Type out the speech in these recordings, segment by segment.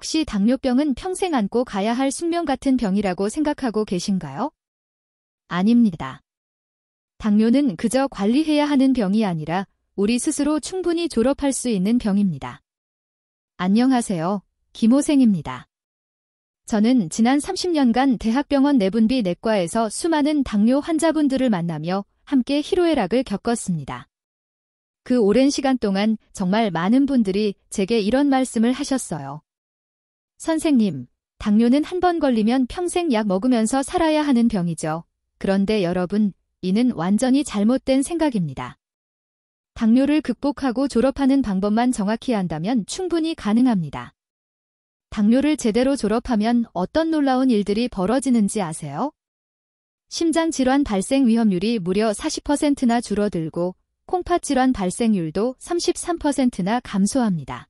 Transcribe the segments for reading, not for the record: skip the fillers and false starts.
혹시 당뇨병은 평생 안고 가야 할 숙명 같은 병이라고 생각하고 계신가요? 아닙니다. 당뇨는 그저 관리해야 하는 병이 아니라 우리 스스로 충분히 졸업할 수 있는 병입니다. 안녕하세요. 김호생입니다. 저는 지난 30년간 대학병원 내분비 내과에서 수많은 당뇨 환자분들을 만나며 함께 희로애락을 겪었습니다. 그 오랜 시간 동안 정말 많은 분들이 제게 이런 말씀을 하셨어요. 선생님, 당뇨는 한 번 걸리면 평생 약 먹으면서 살아야 하는 병이죠. 그런데 여러분, 이는 완전히 잘못된 생각입니다. 당뇨를 극복하고 졸업하는 방법만 정확히 안다면 충분히 가능합니다. 당뇨를 제대로 졸업하면 어떤 놀라운 일들이 벌어지는지 아세요? 심장질환 발생 위험률이 무려 40%나 줄어들고 콩팥질환 발생률도 33%나 감소합니다.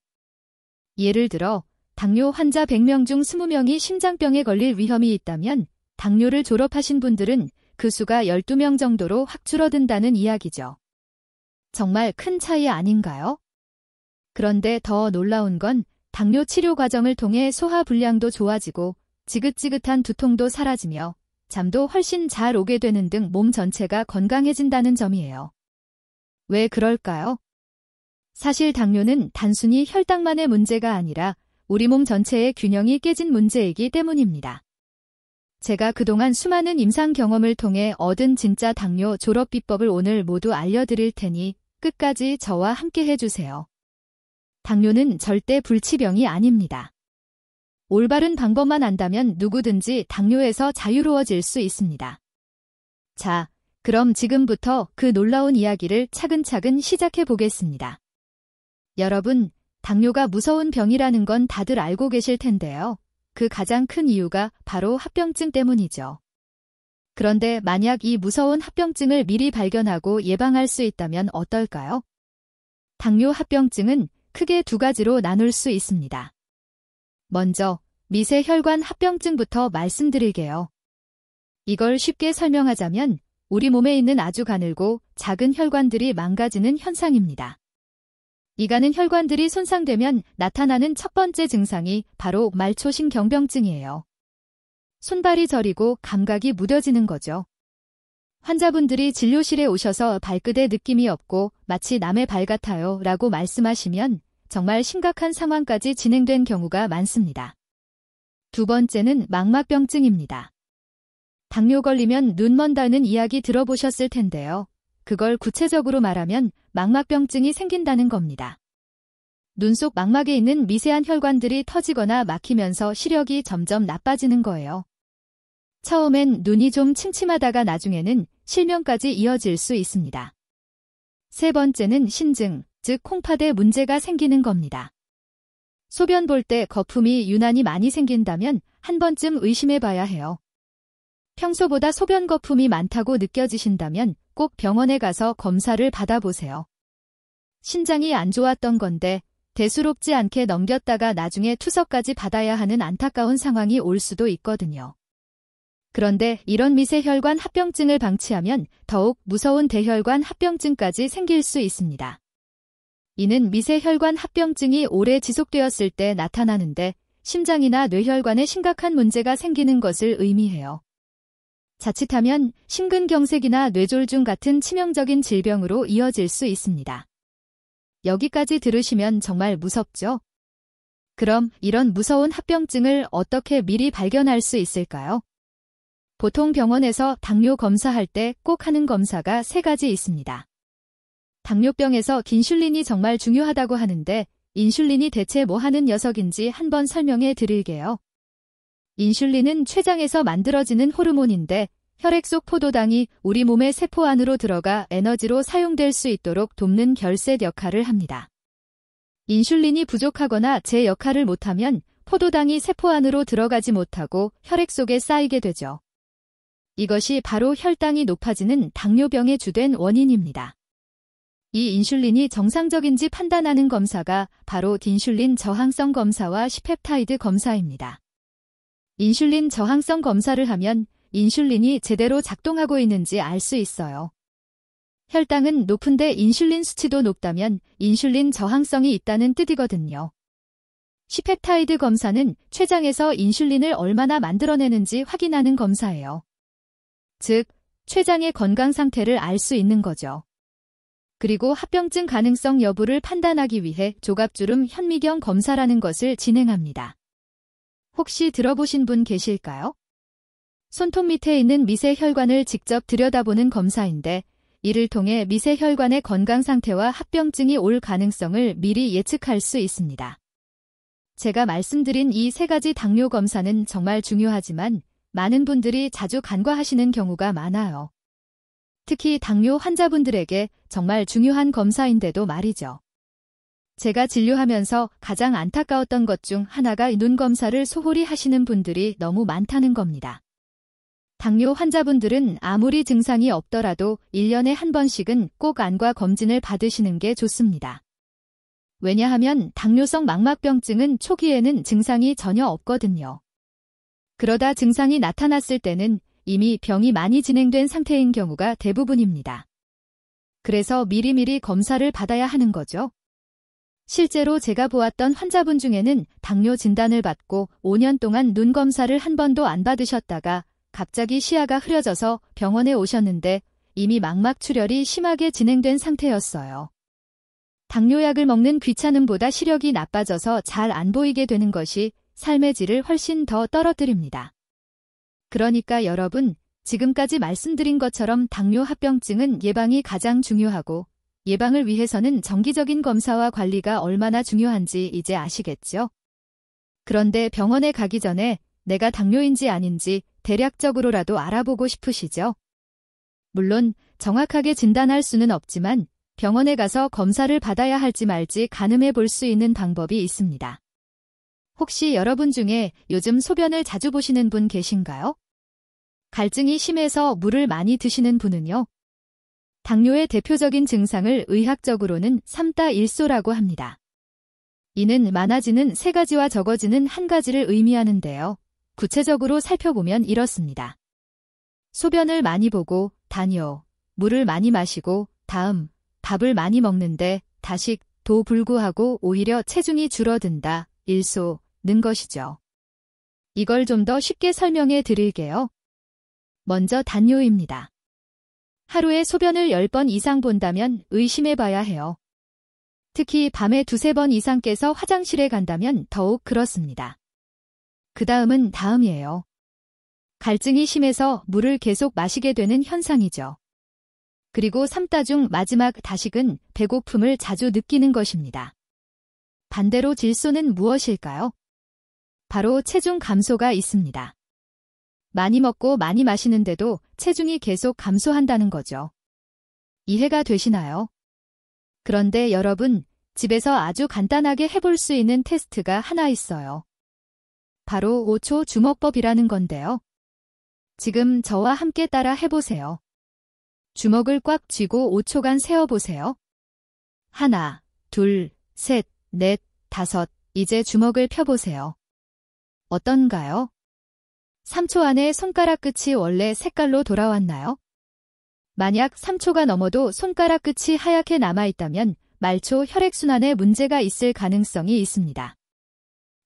예를 들어 당뇨 환자 100명 중 20명이 심장병에 걸릴 위험이 있다면 당뇨를 졸업하신 분들은 그 수가 12명 정도로 확 줄어든다는 이야기죠. 정말 큰 차이 아닌가요? 그런데 더 놀라운 건 당뇨 치료 과정을 통해 소화 불량도 좋아지고 지긋지긋한 두통도 사라지며 잠도 훨씬 잘 오게 되는 등 몸 전체가 건강해진다는 점이에요. 왜 그럴까요? 사실 당뇨는 단순히 혈당만의 문제가 아니라 우리 몸 전체의 균형이 깨진 문제이기 때문입니다. 제가 그동안 수많은 임상 경험을 통해 얻은 진짜 당뇨 졸업 비법을 오늘 모두 알려드릴 테니 끝까지 저와 함께 해주세요. 당뇨는 절대 불치병이 아닙니다. 올바른 방법만 안다면 누구든지 당뇨에서 자유로워질 수 있습니다. 자, 그럼 지금부터 그 놀라운 이야기를 차근차근 시작해 보겠습니다. 여러분, 당뇨가 무서운 병이라는 건 다들 알고 계실 텐데요. 그 가장 큰 이유가 바로 합병증 때문이죠. 그런데 만약 이 무서운 합병증을 미리 발견하고 예방할 수 있다면 어떨까요? 당뇨 합병증은 크게 두 가지로 나눌 수 있습니다. 먼저 미세혈관 합병증부터 말씀드릴게요. 이걸 쉽게 설명하자면 우리 몸에 있는 아주 가늘고 작은 혈관들이 망가지는 현상입니다. 이 가는 혈관들이 손상되면 나타나는 첫 번째 증상이 바로 말초신경병증이에요. 손발이 저리고 감각이 무뎌지는 거죠. 환자분들이 진료실에 오셔서 발끝에 느낌이 없고 마치 남의 발 같아요 라고 말씀하시면 정말 심각한 상황까지 진행된 경우가 많습니다. 두 번째는 망막병증입니다. 당뇨 걸리면 눈 먼다는 이야기 들어보셨을 텐데요. 그걸 구체적으로 말하면 망막병증이 생긴다는 겁니다. 눈 속 망막에 있는 미세한 혈관들이 터지거나 막히면서 시력이 점점 나빠지는 거예요. 처음엔 눈이 좀 침침하다가 나중에는 실명까지 이어질 수 있습니다. 세 번째는 신증, 즉 콩팥에 문제가 생기는 겁니다. 소변 볼 때 거품이 유난히 많이 생긴다면 한 번쯤 의심해 봐야 해요. 평소보다 소변 거품이 많다고 느껴지신다면 꼭 병원에 가서 검사를 받아보세요. 신장이 안 좋았던 건데 대수롭지 않게 넘겼다가 나중에 투석까지 받아야 하는 안타까운 상황이 올 수도 있거든요. 그런데 이런 미세혈관 합병증을 방치하면 더욱 무서운 대혈관 합병증까지 생길 수 있습니다. 이는 미세혈관 합병증이 오래 지속되었을 때 나타나는데 심장이나 뇌혈관에 심각한 문제가 생기는 것을 의미해요. 자칫하면 심근경색이나 뇌졸중 같은 치명적인 질병으로 이어질 수 있습니다. 여기까지 들으시면 정말 무섭죠? 그럼 이런 무서운 합병증을 어떻게 미리 발견할 수 있을까요? 보통 병원에서 당뇨 검사할 때 꼭 하는 검사가 세 가지 있습니다. 당뇨병에서 인슐린이 정말 중요하다고 하는데 인슐린이 대체 뭐 하는 녀석인지 한번 설명해 드릴게요. 인슐린은 췌장에서 만들어지는 호르몬인데 혈액 속 포도당이 우리 몸의 세포 안으로 들어가 에너지로 사용될 수 있도록 돕는 결셋 역할을 합니다. 인슐린이 부족하거나 제 역할을 못하면 포도당이 세포 안으로 들어가지 못하고 혈액 속에 쌓이게 되죠. 이것이 바로 혈당이 높아지는 당뇨병의 주된 원인입니다. 이 인슐린이 정상적인지 판단하는 검사가 바로 인슐린 저항성 검사와 시펩타이드 검사입니다. 인슐린 저항성 검사를 하면 인슐린이 제대로 작동하고 있는지 알 수 있어요. 혈당은 높은데 인슐린 수치도 높다면 인슐린 저항성이 있다는 뜻이거든요. C-펩타이드 검사는 췌장에서 인슐린을 얼마나 만들어내는지 확인하는 검사예요. 즉, 췌장의 건강 상태를 알 수 있는 거죠. 그리고 합병증 가능성 여부를 판단하기 위해 조갑주름 현미경 검사라는 것을 진행합니다. 혹시 들어보신 분 계실까요? 손톱 밑에 있는 미세혈관을 직접 들여다보는 검사인데, 이를 통해 미세혈관의 건강 상태와 합병증이 올 가능성을 미리 예측할 수 있습니다. 제가 말씀드린 이 세 가지 당뇨 검사는 정말 중요하지만 많은 분들이 자주 간과하시는 경우가 많아요. 특히 당뇨 환자분들에게 정말 중요한 검사인데도 말이죠. 제가 진료하면서 가장 안타까웠던 것 중 하나가 눈 검사를 소홀히 하시는 분들이 너무 많다는 겁니다. 당뇨 환자분들은 아무리 증상이 없더라도 1년에 한 번씩은 꼭 안과 검진을 받으시는 게 좋습니다. 왜냐하면 당뇨성 망막병증은 초기에는 증상이 전혀 없거든요. 그러다 증상이 나타났을 때는 이미 병이 많이 진행된 상태인 경우가 대부분입니다. 그래서 미리미리 검사를 받아야 하는 거죠. 실제로 제가 보았던 환자분 중에는 당뇨 진단을 받고 5년 동안 눈 검사를 한 번도 안 받으셨다가 갑자기 시야가 흐려져서 병원에 오셨는데 이미 망막 출혈이 심하게 진행된 상태였어요. 당뇨약을 먹는 귀찮음보다 시력이 나빠져서 잘 안 보이게 되는 것이 삶의 질을 훨씬 더 떨어뜨립니다. 그러니까 여러분, 지금까지 말씀드린 것처럼 당뇨 합병증은 예방이 가장 중요하고 예방을 위해서는 정기적인 검사와 관리가 얼마나 중요한지 이제 아시겠죠? 그런데 병원에 가기 전에 내가 당뇨인지 아닌지 대략적으로라도 알아보고 싶으시죠? 물론 정확하게 진단할 수는 없지만 병원에 가서 검사를 받아야 할지 말지 가늠해 볼 수 있는 방법이 있습니다. 혹시 여러분 중에 요즘 소변을 자주 보시는 분 계신가요? 갈증이 심해서 물을 많이 드시는 분은요? 당뇨의 대표적인 증상을 의학적으로는 3다1소라고 합니다. 이는 많아지는 3가지와 적어지는 1가지를 의미하는데요. 구체적으로 살펴보면 이렇습니다. 소변을 많이 보고 다뇨, 물을 많이 마시고 다음, 밥을 많이 먹는데 다식도 불구하고 오히려 체중이 줄어든다, 1소는 것이죠. 이걸 좀 더 쉽게 설명해 드릴게요. 먼저 단뇨입니다. 하루에 소변을 10번 이상 본다면 의심해 봐야 해요. 특히 밤에 2-3번 이상 깨서 화장실에 간다면 더욱 그렇습니다. 그 다음은 다음이에요. 갈증이 심해서 물을 계속 마시게 되는 현상이죠. 그리고 3다 중 마지막 다식은 배고픔을 자주 느끼는 것입니다. 반대로 질소는 무엇일까요? 바로 체중 감소가 있습니다. 많이 먹고 많이 마시는데도 체중이 계속 감소한다는 거죠. 이해가 되시나요? 그런데 여러분, 집에서 아주 간단하게 해볼 수 있는 테스트가 하나 있어요. 바로 5초 주먹법이라는 건데요. 지금 저와 함께 따라 해보세요. 주먹을 꽉 쥐고 5초간 세어보세요. 1, 2, 3, 4, 5, 이제 주먹을 펴보세요. 어떤가요? 3초 안에 손가락 끝이 원래 색깔로 돌아왔나요? 만약 3초가 넘어도 손가락 끝이 하얗게 남아있다면 말초 혈액순환에 문제가 있을 가능성이 있습니다.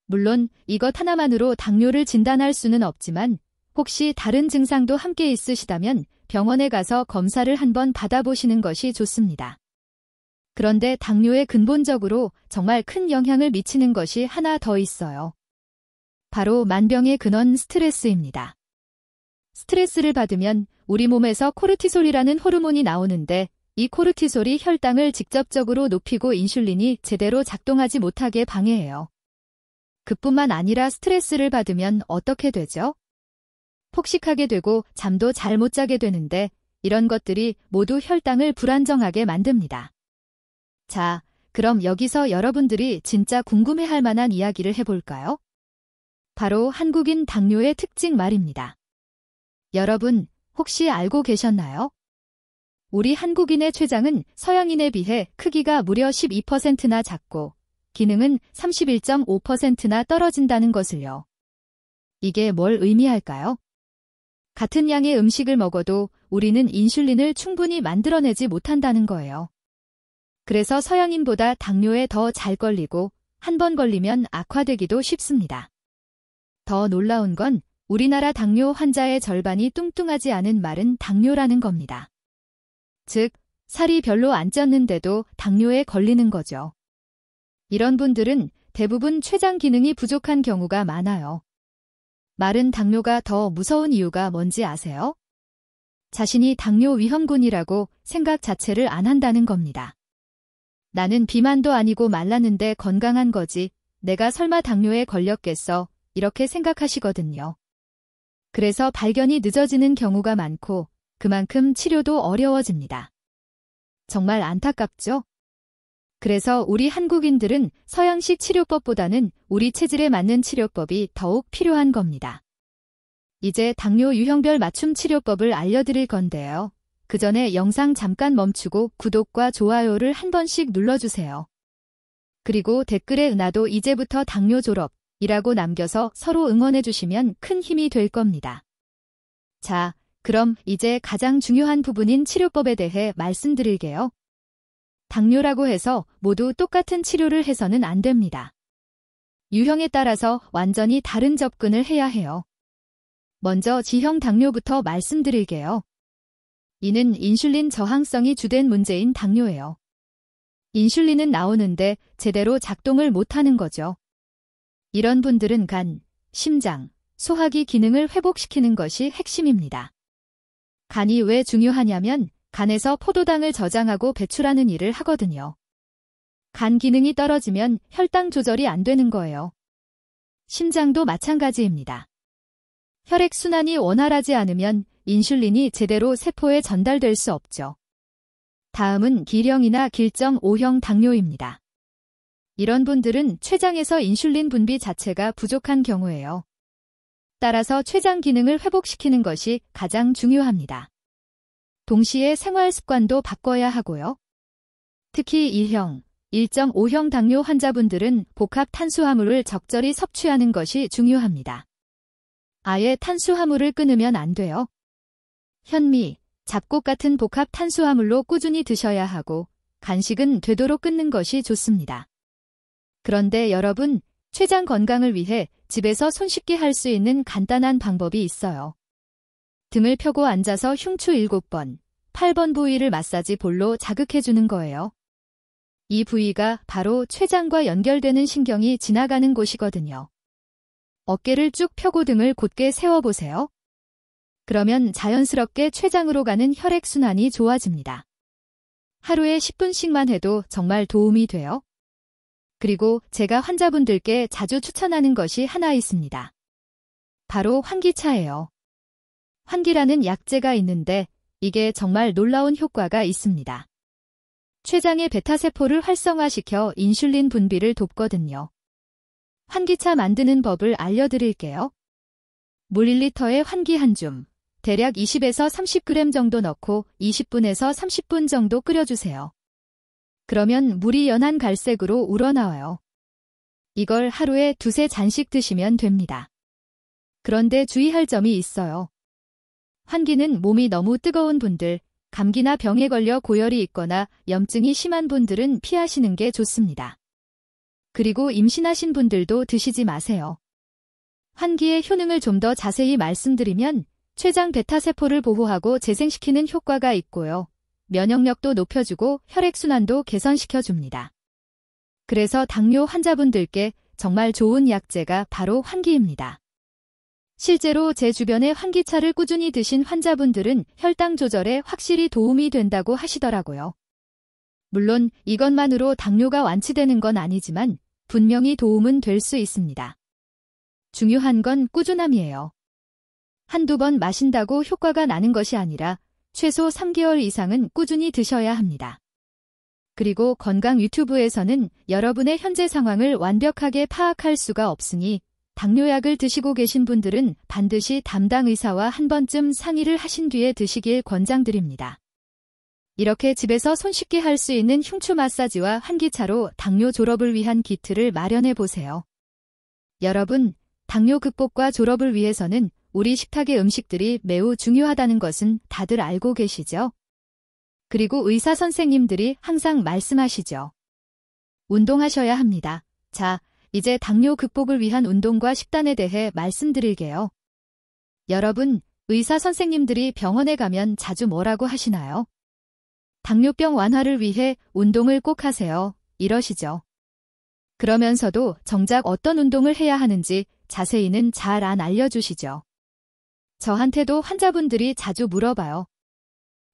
물론 이것 하나만으로 당뇨를 진단할 수는 없지만 혹시 다른 증상도 함께 있으시다면 병원에 가서 검사를 한번 받아보시는 것이 좋습니다. 그런데 당뇨에 근본적으로 정말 큰 영향을 미치는 것이 하나 더 있어요. 바로 만병의 근원 스트레스입니다. 스트레스를 받으면 우리 몸에서 코르티솔이라는 호르몬이 나오는데 이 코르티솔이 혈당을 직접적으로 높이고 인슐린이 제대로 작동하지 못하게 방해해요. 그뿐만 아니라 스트레스를 받으면 어떻게 되죠? 폭식하게 되고 잠도 잘 못 자게 되는데 이런 것들이 모두 혈당을 불안정하게 만듭니다. 자, 그럼 여기서 여러분들이 진짜 궁금해할 만한 이야기를 해볼까요? 바로 한국인 당뇨의 특징 말입니다. 여러분, 혹시 알고 계셨나요? 우리 한국인의 췌장은 서양인에 비해 크기가 무려 12%나 작고 기능은 31.5%나 떨어진다는 것을요. 이게 뭘 의미할까요? 같은 양의 음식을 먹어도 우리는 인슐린을 충분히 만들어내지 못한다는 거예요. 그래서 서양인보다 당뇨에 더 잘 걸리고 한 번 걸리면 악화되기도 쉽습니다. 더 놀라운 건 우리나라 당뇨 환자의 절반이 뚱뚱하지 않은 마른 당뇨라는 겁니다. 즉, 살이 별로 안 쪘는데도 당뇨에 걸리는 거죠. 이런 분들은 대부분 췌장 기능이 부족한 경우가 많아요. 마른 당뇨가 더 무서운 이유가 뭔지 아세요? 자신이 당뇨 위험군이라고 생각 자체를 안 한다는 겁니다. 나는 비만도 아니고 말랐는데 건강한 거지, 내가 설마 당뇨에 걸렸겠어, 이렇게 생각하시거든요. 그래서 발견이 늦어지는 경우가 많고 그만큼 치료도 어려워집니다. 정말 안타깝죠? 그래서 우리 한국인들은 서양식 치료법보다는 우리 체질에 맞는 치료법이 더욱 필요한 겁니다. 이제 당뇨 유형별 맞춤 치료법을 알려드릴 건데요. 그 전에 영상 잠깐 멈추고 구독과 좋아요를 한 번씩 눌러주세요. 그리고 댓글에 나도 이제부터 당뇨 졸업이라고 남겨서 서로 응원해주시면 큰 힘이 될 겁니다. 자, 그럼 이제 가장 중요한 부분인 치료법에 대해 말씀드릴게요. 당뇨라고 해서 모두 똑같은 치료를 해서는 안 됩니다. 유형에 따라서 완전히 다른 접근을 해야 해요. 먼저 G형 당뇨부터 말씀드릴게요. 이는 인슐린 저항성이 주된 문제인 당뇨예요. 인슐린은 나오는데 제대로 작동을 못하는 거죠. 이런 분들은 간, 심장, 소화기 기능을 회복시키는 것이 핵심입니다. 간이 왜 중요하냐면 간에서 포도당을 저장하고 배출하는 일을 하거든요. 간 기능이 떨어지면 혈당 조절이 안 되는 거예요. 심장도 마찬가지입니다. 혈액순환이 원활하지 않으면 인슐린이 제대로 세포에 전달될 수 없죠. 다음은 G형이나 길정 O형 당뇨입니다. 이런 분들은 췌장에서 인슐린 분비 자체가 부족한 경우예요. 따라서 췌장 기능을 회복시키는 것이 가장 중요합니다. 동시에 생활 습관도 바꿔야 하고요. 특히 1형, 1.5형 당뇨 환자분들은 복합 탄수화물을 적절히 섭취하는 것이 중요합니다. 아예 탄수화물을 끊으면 안 돼요. 현미, 잡곡 같은 복합 탄수화물로 꾸준히 드셔야 하고 간식은 되도록 끊는 것이 좋습니다. 그런데 여러분, 췌장 건강을 위해 집에서 손쉽게 할 수 있는 간단한 방법이 있어요. 등을 펴고 앉아서 흉추 7번, 8번 부위를 마사지 볼로 자극해주는 거예요. 이 부위가 바로 췌장과 연결되는 신경이 지나가는 곳이거든요. 어깨를 쭉 펴고 등을 곧게 세워보세요. 그러면 자연스럽게 췌장으로 가는 혈액순환이 좋아집니다. 하루에 10분씩만 해도 정말 도움이 돼요. 그리고 제가 환자분들께 자주 추천하는 것이 하나 있습니다. 바로 환기차예요. 환기라는 약재가 있는데 이게 정말 놀라운 효과가 있습니다. 췌장의 베타세포를 활성화시켜 인슐린 분비를 돕거든요. 환기차 만드는 법을 알려드릴게요. 물 1리터에 환기 한 줌, 대략 20에서 30g 정도 넣고 20분에서 30분 정도 끓여주세요. 그러면 물이 연한 갈색으로 우러나와요. 이걸 하루에 2~3잔씩 드시면 됩니다. 그런데 주의할 점이 있어요. 환기는 몸이 너무 뜨거운 분들, 감기나 병에 걸려 고열이 있거나 염증이 심한 분들은 피하시는 게 좋습니다. 그리고 임신하신 분들도 드시지 마세요. 환기의 효능을 좀 더 자세히 말씀드리면 췌장 베타세포를 보호하고 재생시키는 효과가 있고요. 면역력도 높여주고 혈액순환도 개선시켜줍니다. 그래서 당뇨 환자분들께 정말 좋은 약재가 바로 환기입니다. 실제로 제 주변에 환기차를 꾸준히 드신 환자분들은 혈당 조절에 확실히 도움이 된다고 하시더라고요. 물론 이것만으로 당뇨가 완치되는 건 아니지만 분명히 도움은 될 수 있습니다. 중요한 건 꾸준함이에요. 한두 번 마신다고 효과가 나는 것이 아니라 최소 3개월 이상은 꾸준히 드셔야 합니다. 그리고 건강 유튜브에서는 여러분의 현재 상황을 완벽하게 파악할 수가 없으니 당뇨약을 드시고 계신 분들은 반드시 담당 의사와 한 번쯤 상의를 하신 뒤에 드시길 권장드립니다. 이렇게 집에서 손쉽게 할 수 있는 흉추 마사지와 환기차로 당뇨 졸업을 위한 키트를 마련해 보세요. 여러분, 당뇨 극복과 졸업을 위해서는 우리 식탁의 음식들이 매우 중요하다는 것은 다들 알고 계시죠? 그리고 의사 선생님들이 항상 말씀하시죠. 운동하셔야 합니다. 자, 이제 당뇨 극복을 위한 운동과 식단에 대해 말씀드릴게요. 여러분, 의사 선생님들이 병원에 가면 자주 뭐라고 하시나요? 당뇨병 완화를 위해 운동을 꼭 하세요. 이러시죠. 그러면서도 정작 어떤 운동을 해야 하는지 자세히는 잘 안 알려주시죠. 저한테도 환자분들이 자주 물어봐요.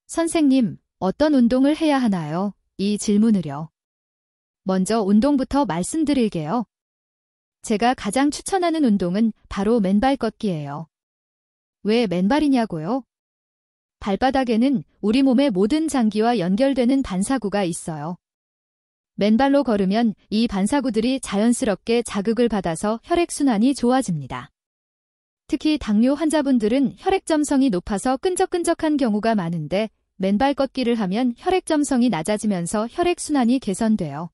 선생님, 어떤 운동을 해야 하나요? 이 질문을요. 먼저 운동부터 말씀드릴게요. 제가 가장 추천하는 운동은 바로 맨발 걷기예요. 왜 맨발이냐고요? 발바닥에는 우리 몸의 모든 장기와 연결되는 반사구가 있어요. 맨발로 걸으면 이 반사구들이 자연스럽게 자극을 받아서 혈액순환이 좋아집니다. 특히 당뇨 환자분들은 혈액점성이 높아서 끈적끈적한 경우가 많은데 맨발 걷기를 하면 혈액점성이 낮아지면서 혈액순환이 개선돼요.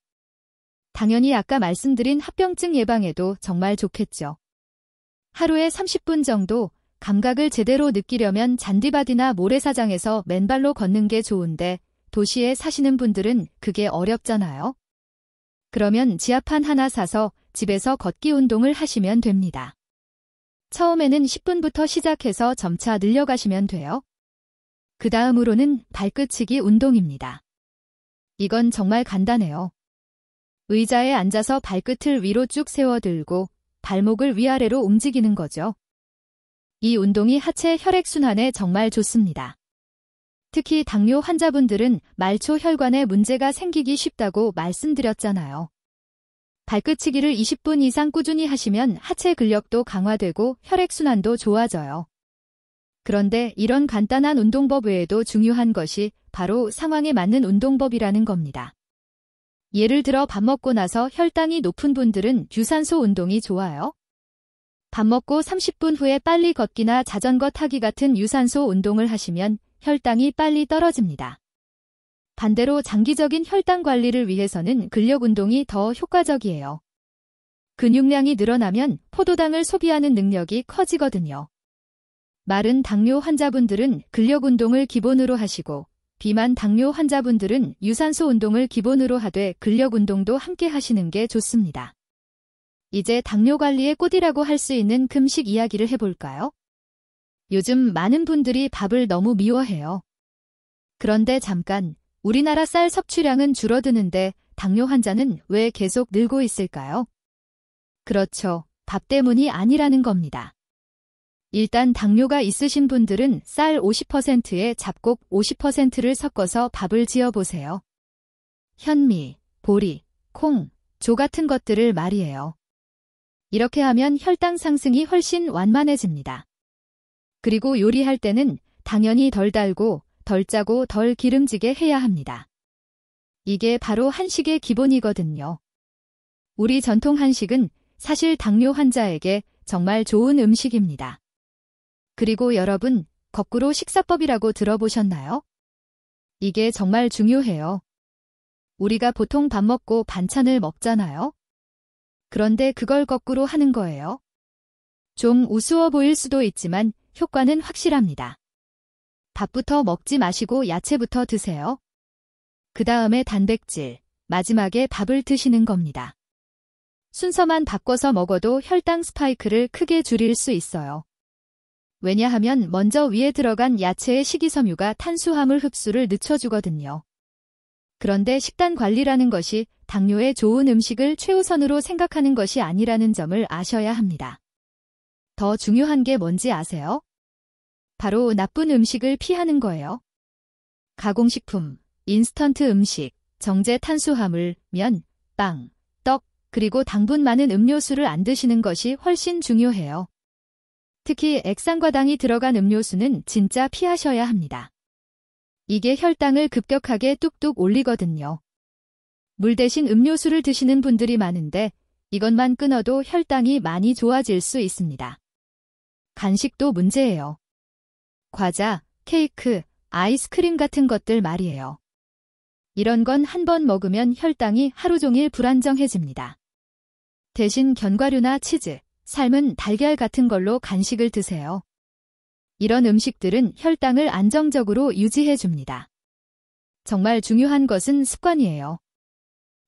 당연히 아까 말씀드린 합병증 예방에도 정말 좋겠죠. 하루에 30분 정도 감각을 제대로 느끼려면 잔디밭이나 모래사장에서 맨발로 걷는 게 좋은데 도시에 사시는 분들은 그게 어렵잖아요. 그러면 지하판 하나 사서 집에서 걷기 운동을 하시면 됩니다. 처음에는 10분부터 시작해서 점차 늘려가시면 돼요. 그 다음으로는 발끝치기 운동입니다. 이건 정말 간단해요. 의자에 앉아서 발끝을 위로 쭉 세워들고 발목을 위아래로 움직이는 거죠. 이 운동이 하체 혈액순환에 정말 좋습니다. 특히 당뇨 환자분들은 말초 혈관에 문제가 생기기 쉽다고 말씀드렸잖아요. 발끝치기를 20분 이상 꾸준히 하시면 하체 근력도 강화되고 혈액순환도 좋아져요. 그런데 이런 간단한 운동법 외에도 중요한 것이 바로 상황에 맞는 운동법이라는 겁니다. 예를 들어 밥 먹고 나서 혈당이 높은 분들은 유산소 운동이 좋아요. 밥 먹고 30분 후에 빨리 걷기나 자전거 타기 같은 유산소 운동을 하시면 혈당이 빨리 떨어집니다. 반대로 장기적인 혈당 관리를 위해서는 근력 운동이 더 효과적이에요. 근육량이 늘어나면 포도당을 소비하는 능력이 커지거든요. 마른 당뇨 환자분들은 근력 운동을 기본으로 하시고 비만 당뇨 환자분들은 유산소 운동을 기본으로 하되 근력 운동도 함께 하시는 게 좋습니다. 이제 당뇨 관리의 꽃이라고 할 수 있는 금식 이야기를 해볼까요? 요즘 많은 분들이 밥을 너무 미워해요. 그런데 잠깐, 우리나라 쌀 섭취량은 줄어드는데 당뇨 환자는 왜 계속 늘고 있을까요? 그렇죠. 밥 때문이 아니라는 겁니다. 일단 당뇨가 있으신 분들은 쌀 50%에 잡곡 50%를 섞어서 밥을 지어보세요. 현미, 보리, 콩, 조 같은 것들을 말이에요. 이렇게 하면 혈당 상승이 훨씬 완만해집니다. 그리고 요리할 때는 당연히 덜 달고 덜 짜고 덜 기름지게 해야 합니다. 이게 바로 한식의 기본이거든요. 우리 전통 한식은 사실 당뇨 환자에게 정말 좋은 음식입니다. 그리고 여러분, 거꾸로 식사법이라고 들어보셨나요? 이게 정말 중요해요. 우리가 보통 밥 먹고 반찬을 먹잖아요. 그런데 그걸 거꾸로 하는 거예요. 좀 우스워 보일 수도 있지만 효과는 확실합니다. 밥부터 먹지 마시고 야채부터 드세요. 그 다음에 단백질, 마지막에 밥을 드시는 겁니다. 순서만 바꿔서 먹어도 혈당 스파이크를 크게 줄일 수 있어요. 왜냐하면 먼저 위에 들어간 야채의 식이섬유가 탄수화물 흡수를 늦춰주거든요. 그런데 식단 관리라는 것이 당뇨에 좋은 음식을 최우선으로 생각하는 것이 아니라는 점을 아셔야 합니다. 더 중요한 게 뭔지 아세요? 바로 나쁜 음식을 피하는 거예요. 가공식품, 인스턴트 음식, 정제 탄수화물, 면, 빵, 떡, 그리고 당분 많은 음료수를 안 드시는 것이 훨씬 중요해요. 특히 액상과당이 들어간 음료수는 진짜 피하셔야 합니다. 이게 혈당을 급격하게 뚝뚝 올리거든요. 물 대신 음료수를 드시는 분들이 많은데 이것만 끊어도 혈당이 많이 좋아질 수 있습니다. 간식도 문제예요. 과자, 케이크, 아이스크림 같은 것들 말이에요. 이런 건 한 번 먹으면 혈당이 하루 종일 불안정해집니다. 대신 견과류나 치즈, 삶은 달걀 같은 걸로 간식을 드세요. 이런 음식들은 혈당을 안정적으로 유지해줍니다. 정말 중요한 것은 습관이에요.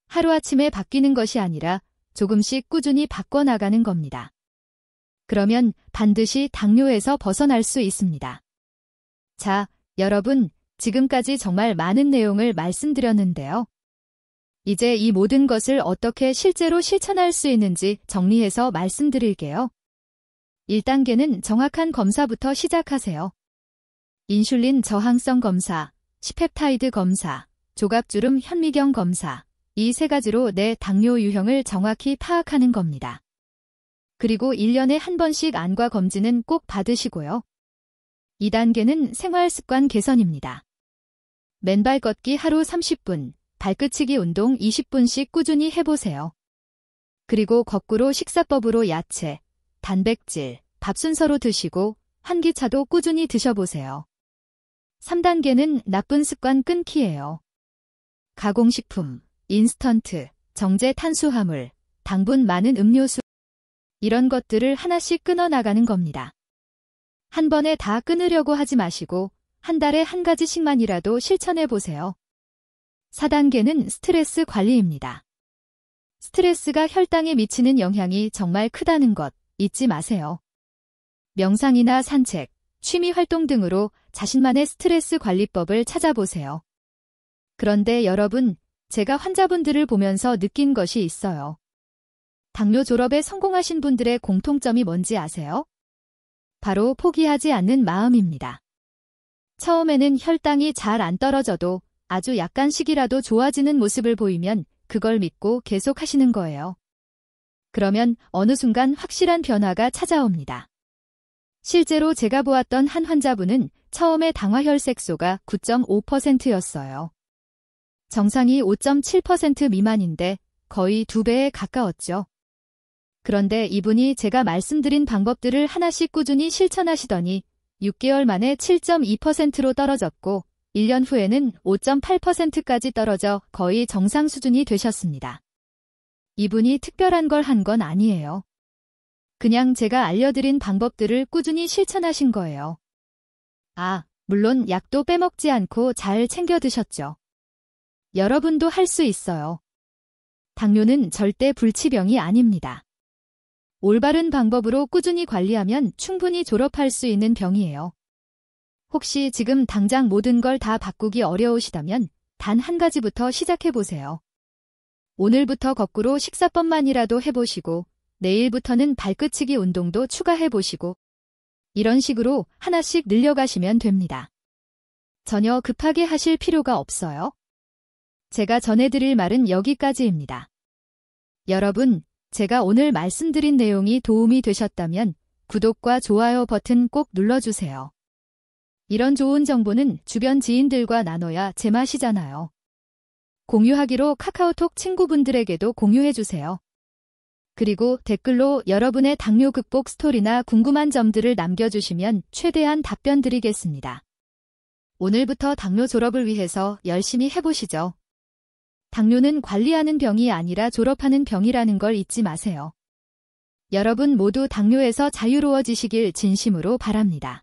하루아침에 바뀌는 것이 아니라 조금씩 꾸준히 바꿔나가는 겁니다. 그러면 반드시 당뇨에서 벗어날 수 있습니다. 자, 여러분, 지금까지 정말 많은 내용을 말씀드렸는데요. 이제 이 모든 것을 어떻게 실제로 실천할 수 있는지 정리해서 말씀드릴게요. 1단계는 정확한 검사부터 시작하세요. 인슐린 저항성 검사, 시펩타이드 검사, 조갑주름 현미경 검사, 이 세 가지로 내 당뇨 유형을 정확히 파악하는 겁니다. 그리고 1년에 한 번씩 안과 검진은 꼭 받으시고요. 2단계는 생활습관 개선입니다. 맨발 걷기 하루 30분, 발끝치기 운동 20분씩 꾸준히 해보세요. 그리고 거꾸로 식사법으로 야채, 단백질, 밥 순서로 드시고 환기차도 꾸준히 드셔보세요. 3단계는 나쁜 습관 끊기예요. 가공식품, 인스턴트, 정제 탄수화물, 당분 많은 음료수 이런 것들을 하나씩 끊어나가는 겁니다. 한 번에 다 끊으려고 하지 마시고 한 달에 한 가지씩만이라도 실천해보세요. 4단계는 스트레스 관리입니다. 스트레스가 혈당에 미치는 영향이 정말 크다는 것 잊지 마세요. 명상이나 산책, 취미 활동 등으로 자신만의 스트레스 관리법을 찾아보세요. 그런데 여러분, 제가 환자분들을 보면서 느낀 것이 있어요. 당뇨 졸업에 성공하신 분들의 공통점이 뭔지 아세요? 바로 포기하지 않는 마음입니다. 처음에는 혈당이 잘 안 떨어져도 아주 약간씩이라도 좋아지는 모습을 보이면 그걸 믿고 계속 하시는 거예요. 그러면 어느 순간 확실한 변화가 찾아옵니다. 실제로 제가 보았던 한 환자분은 처음에 당화혈색소가 9.5%였어요. 정상이 5.7% 미만인데 거의 2배에 가까웠죠. 그런데 이분이 제가 말씀드린 방법들을 하나씩 꾸준히 실천하시더니 6개월 만에 7.2%로 떨어졌고 1년 후에는 5.8%까지 떨어져 거의 정상 수준이 되셨습니다. 이분이 특별한 걸 한 건 아니에요. 그냥 제가 알려드린 방법들을 꾸준히 실천하신 거예요. 아, 물론 약도 빼먹지 않고 잘 챙겨 드셨죠. 여러분도 할 수 있어요. 당뇨는 절대 불치병이 아닙니다. 올바른 방법으로 꾸준히 관리하면 충분히 졸업할 수 있는 병이에요. 혹시 지금 당장 모든 걸 다 바꾸기 어려우시다면 단 한 가지부터 시작해보세요. 오늘부터 거꾸로 식사법만이라도 해보시고 내일부터는 발끝치기 운동도 추가해보시고 이런 식으로 하나씩 늘려가시면 됩니다. 전혀 급하게 하실 필요가 없어요. 제가 전해드릴 말은 여기까지입니다. 여러분, 제가 오늘 말씀드린 내용이 도움이 되셨다면 구독과 좋아요 버튼 꼭 눌러주세요. 이런 좋은 정보는 주변 지인들과 나눠야 제맛이잖아요. 공유하기로 카카오톡 친구분들에게도 공유해주세요. 그리고 댓글로 여러분의 당뇨 극복 스토리나 궁금한 점들을 남겨주시면 최대한 답변 드리겠습니다. 오늘부터 당뇨 졸업을 위해서 열심히 해보시죠. 당뇨는 관리하는 병이 아니라 졸업하는 병이라는 걸 잊지 마세요. 여러분 모두 당뇨에서 자유로워지시길 진심으로 바랍니다.